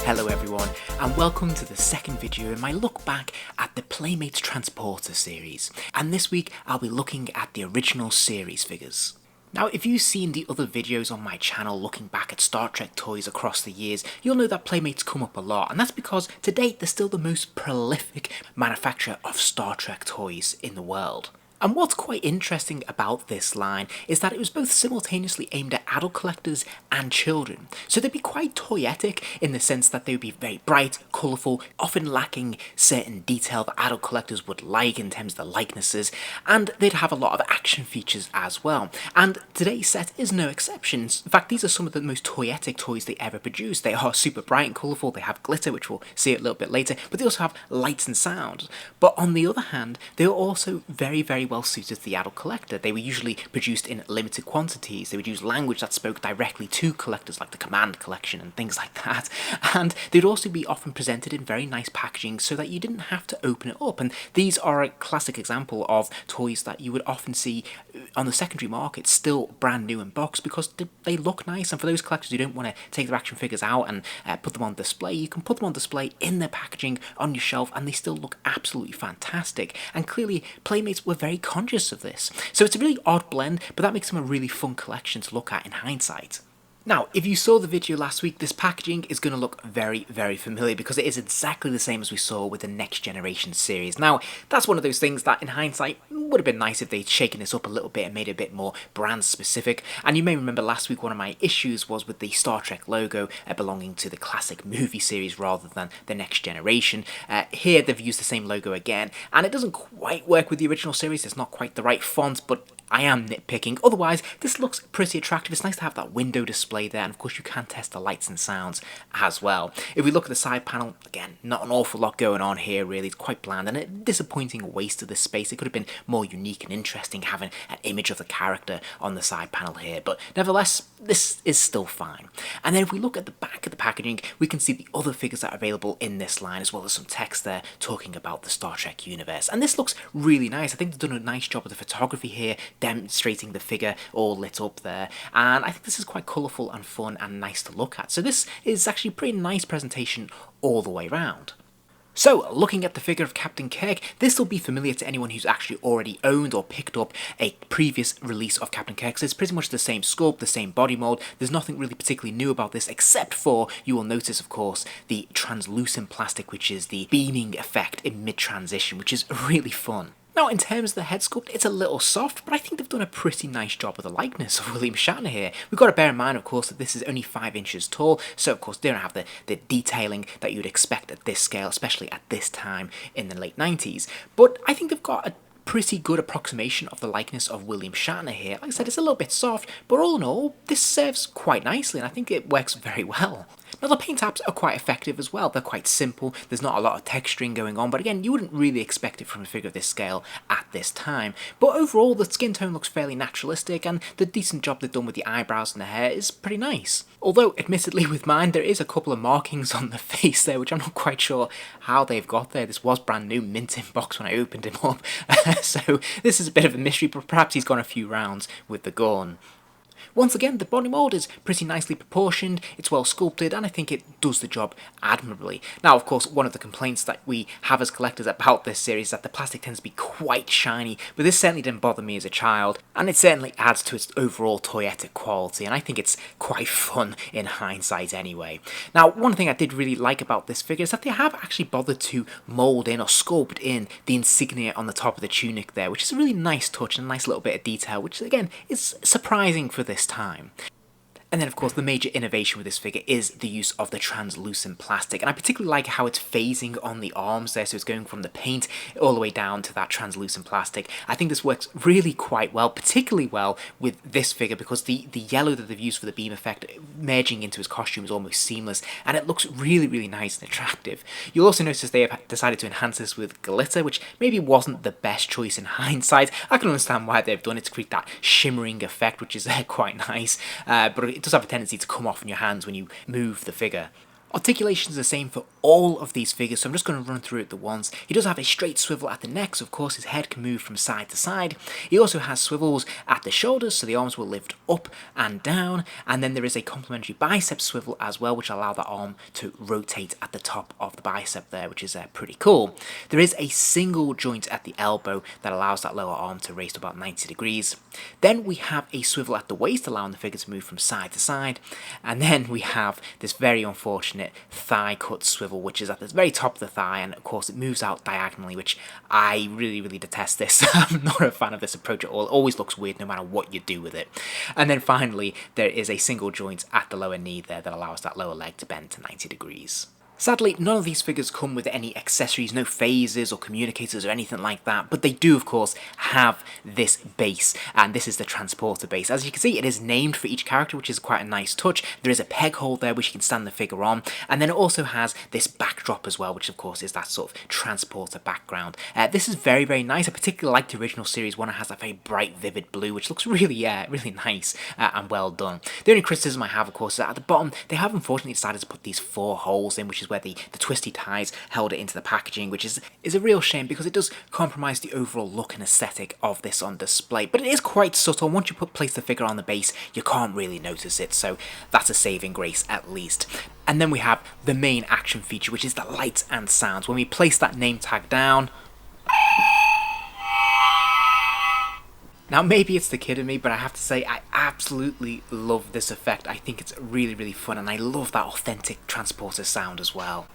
Hello everyone, and welcome to the second video in my look back at the Playmates Transporter series. And this week I'll be looking at the original series figures. Now, if you've seen the other videos on my channel looking back at Star Trek toys across the years, you'll know that Playmates come up a lot, and that's because to date they're still the most prolific manufacturer of Star Trek toys in the world. And what's quite interesting about this line is that it was both simultaneously aimed at adult collectors and children. So they'd be quite toyetic in the sense that they would be very bright, colourful, often lacking certain detail that adult collectors would like in terms of the likenesses, and they'd have a lot of action features as well. And today's set is no exception. In fact, these are some of the most toyetic toys they ever produced. They are super bright and colourful, they have glitter, which we'll see a little bit later, but they also have lights and sound. But on the other hand, they are also very well suited to the adult collector. They were usually produced in limited quantities. They would use language that spoke directly to collectors, like the Command Collection and things like that. And they'd also be often presented in very nice packaging so that you didn't have to open it up. And these are a classic example of toys that you would often see on the secondary market still brand new in box because they look nice. And for those collectors who don't want to take their action figures out and put them on display, you can put them on display in their packaging on your shelf and they still look absolutely fantastic. And clearly Playmates were very conscious of this. So it's a really odd blend, but that makes them a really fun collection to look at in hindsight. Now, if you saw the video last week, this packaging is going to look very familiar because it is exactly the same as we saw with the Next Generation series. Now, that's one of those things that in hindsight would have been nice if they'd shaken this up a little bit and made it a bit more brand specific. And you may remember last week one of my issues was with the Star Trek logo belonging to the classic movie series rather than the Next Generation. Here they've used the same logo again, and it doesn't quite work with the original series. It's not quite the right font, but I am nitpicking. Otherwise, this looks pretty attractive. It's nice to have that window display there, and of course you can test the lights and sounds as well. If we look at the side panel, again, not an awful lot going on here really. It's quite bland and a disappointing waste of this space. It could have been more unique and interesting having an image of the character on the side panel here, but nevertheless, this is still fine. And then if we look at the back of the packaging, we can see the other figures that are available in this line, as well as some text there talking about the Star Trek universe. And this looks really nice. I think they've done a nice job of the photography here, demonstrating the figure all lit up there, and I think this is quite colourful and fun and nice to look at. So this is actually a pretty nice presentation all the way around. So, looking at the figure of Captain Kirk, this will be familiar to anyone who's actually already owned or picked up a previous release of Captain Kirk. So it's pretty much the same sculpt, the same body mold. There's nothing really particularly new about this, except for, you will notice of course, the translucent plastic, which is the beaming effect in mid-transition, which is really fun. Now, in terms of the head sculpt, it's a little soft, but I think they've done a pretty nice job with the likeness of William Shatner here. We've got to bear in mind, of course, that this is only 5 inches tall, so of course they don't have the detailing that you'd expect at this scale, especially at this time in the late 90s. But I think they've got a pretty good approximation of the likeness of William Shatner here. Like I said, it's a little bit soft, but all in all, this serves quite nicely, and I think it works very well. Now, the paint apps are quite effective as well. They're quite simple. There's not a lot of texturing going on, but again, you wouldn't really expect it from a figure of this scale at this time. But overall, the skin tone looks fairly naturalistic, and the decent job they've done with the eyebrows and the hair is pretty nice. Although, admittedly, with mine, there is a couple of markings on the face there, which I'm not quite sure how they've got there. This was brand new, mint in box when I opened him up, so this is a bit of a mystery, but perhaps he's gone a few rounds with the gun. Once again, the body mould is pretty nicely proportioned, it's well sculpted, and I think it does the job admirably. Now, of course, one of the complaints that we have as collectors about this series is that the plastic tends to be quite shiny, but this certainly didn't bother me as a child, and it certainly adds to its overall toyetic quality, and I think it's quite fun in hindsight anyway. Now, one thing I did really like about this figure is that they have actually bothered to mould in or sculpt in the insignia on the top of the tunic there, which is a really nice touch and a nice little bit of detail, which again is surprising for this time. And then, of course, the major innovation with this figure is the use of the translucent plastic. And I particularly like how it's phasing on the arms there, so it's going from the paint all the way down to that translucent plastic. I think this works really quite well, particularly well with this figure, because the yellow that they've used for the beam effect merging into his costume is almost seamless, and it looks really nice and attractive. You'll also notice they have decided to enhance this with glitter, which maybe wasn't the best choice in hindsight. I can understand why they've done it to create that shimmering effect, which is quite nice, but it does have a tendency to come off in your hands when you move the figure. Articulation is the same for all of these figures, so I'm just going to run through it the once. He does have a straight swivel at the neck, so of course his head can move from side to side. He also has swivels at the shoulders, so the arms will lift up and down, and then there is a complementary bicep swivel as well, which allow the arm to rotate at the top of the bicep there, which is pretty cool. There is a single joint at the elbow that allows that lower arm to raise to about 90 degrees. Then we have a swivel at the waist, allowing the figure to move from side to side, and then we have this very unfortunate thigh cut swivel, which is at the very top of the thigh, and of course it moves out diagonally, which I really detest this. I'm not a fan of this approach at all. It always looks weird no matter what you do with it. And then finally there is a single joint at the lower knee there that allows that lower leg to bend to 90 degrees. Sadly, none of these figures come with any accessories, no phasers or communicators or anything like that, but they do of course have this base, and this is the transporter base. As you can see, it is named for each character, which is quite a nice touch. There is a peg hole there which you can stand the figure on, and then it also has this backdrop as well, which of course is that sort of transporter background. This is very nice. I particularly like the original series one. It has that very bright vivid blue, which looks really nice and well done. The only criticism I have of course is that at the bottom they have unfortunately decided to put these 4 holes in, which is where the twisty ties held it into the packaging, which is a real shame because it does compromise the overall look and aesthetic of this on display. But it is quite subtle. Once you place the figure on the base, you can't really notice it, so that's a saving grace at least. And then we have the main action feature, which is the lights and sounds. When we place that name tag down, now maybe it's the kid in me, but I have to say I absolutely love this effect. I think it's really fun, and I love that authentic transporter sound as well.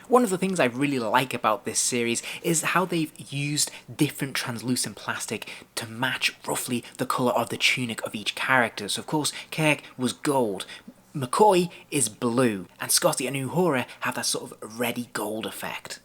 One of the things I really like about this series is how they've used different translucent plastic to match roughly the colour of the tunic of each character. So of course Kirk was gold, McCoy is blue, and Scotty and Uhura have that sort of reddy gold effect.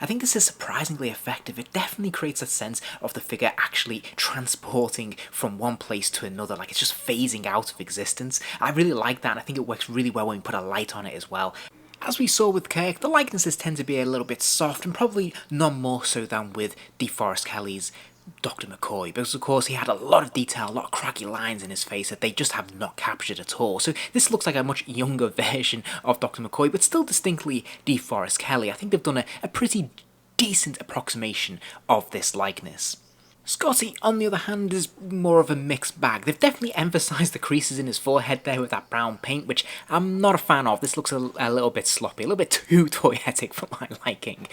I think this is surprisingly effective. It definitely creates a sense of the figure actually transporting from one place to another, like it's just phasing out of existence. I really like that, and I think it works really well when we put a light on it as well. As we saw with Kirk, the likenesses tend to be a little bit soft, and probably none more so than with DeForest Kelly's Dr. McCoy, because of course he had a lot of detail, a lot of craggy lines in his face that they just have not captured at all. So this looks like a much younger version of Dr. McCoy, but still distinctly DeForest Kelly. I think they've done a pretty decent approximation of this likeness. Scotty, on the other hand, is more of a mixed bag. They've definitely emphasised the creases in his forehead there with that brown paint, which I'm not a fan of. This looks a little bit sloppy, a little bit too toyetic for my liking.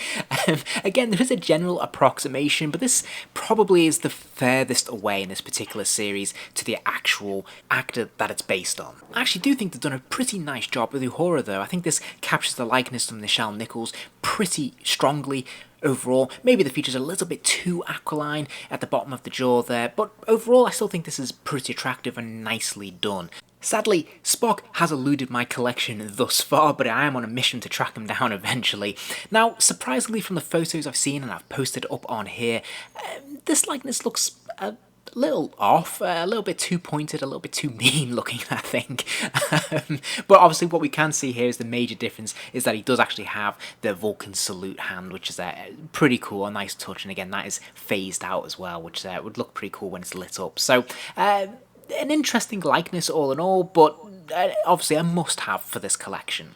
Again, there is a general approximation, but this probably is the furthest away in this particular series to the actual actor that it's based on. I actually do think they've done a pretty nice job with Uhura though. I think this captures the likeness from Nichelle Nichols pretty strongly. Overall, maybe the feature's a little bit too aquiline at the bottom of the jaw there, but overall I still think this is pretty attractive and nicely done. Sadly, Spock has eluded my collection thus far, but I am on a mission to track him down eventually. Now, surprisingly from the photos I've seen and I've posted up on here, this likeness looks a little off, a little bit too pointed, a little bit too mean looking, I think. But obviously what we can see here is the major difference is that he does actually have the Vulcan salute hand, which is pretty cool, a nice touch, and again that is phased out as well, which would look pretty cool when it's lit up. So an interesting likeness all in all, but obviously a must-have for this collection.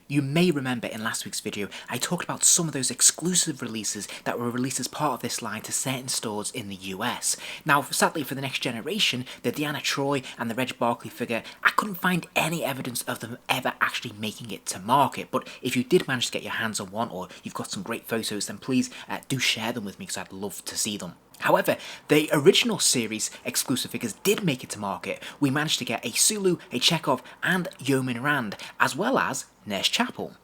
You may remember in last week's video I talked about some of those exclusive releases that were released as part of this line to certain stores in the US. Now sadly for the Next Generation, the Deanna Troi and the Reg Barkley figure, I couldn't find any evidence of them ever actually making it to market, but if you did manage to get your hands on one or you've got some great photos, then please do share them with me because I'd love to see them. However, the original series exclusive figures did make it to market. We managed to get a Sulu, a Chekhov and Yeoman Rand, as well as Nurse Chapel.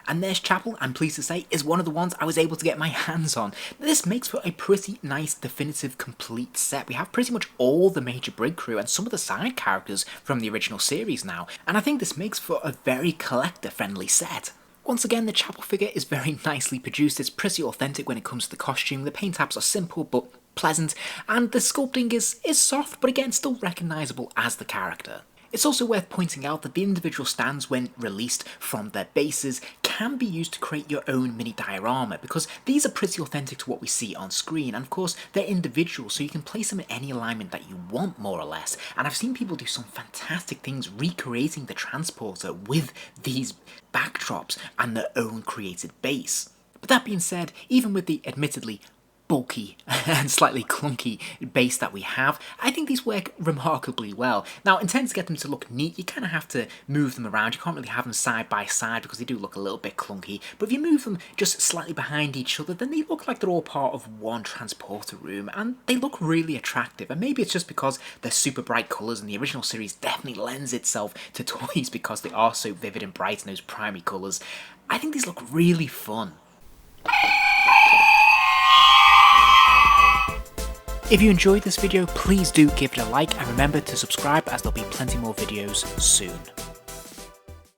And Nurse Chapel, I'm pleased to say, is one of the ones I was able to get my hands on. This makes for a pretty nice, definitive, complete set. We have pretty much all the major brig crew and some of the side characters from the original series now, and I think this makes for a very collector-friendly set. Once again, the Chapel figure is very nicely produced. It's pretty authentic when it comes to the costume. The paint apps are simple but pleasant, and the sculpting is soft, but again still recognisable as the character. It's also worth pointing out that the individual stands when released from their bases can can be used to create your own mini diorama, because these are pretty authentic to what we see on screen, and of course they're individual, so you can place them in any alignment that you want, more or less. And I've seen people do some fantastic things recreating the transporter with these backdrops and their own created base. But that being said, even with the admittedly bulky and slightly clunky base that we have, I think these work remarkably well. Now, in terms to get them to look neat, you kind of have to move them around. You can't really have them side by side because they do look a little bit clunky, but if you move them just slightly behind each other, then they look like they're all part of one transporter room, and they look really attractive. And maybe it's just because they're super bright colours, and the original series definitely lends itself to toys because they are so vivid and bright in those primary colours. I think these look really fun. If you enjoyed this video, please do give it a like, and remember to subscribe, as there'll be plenty more videos soon.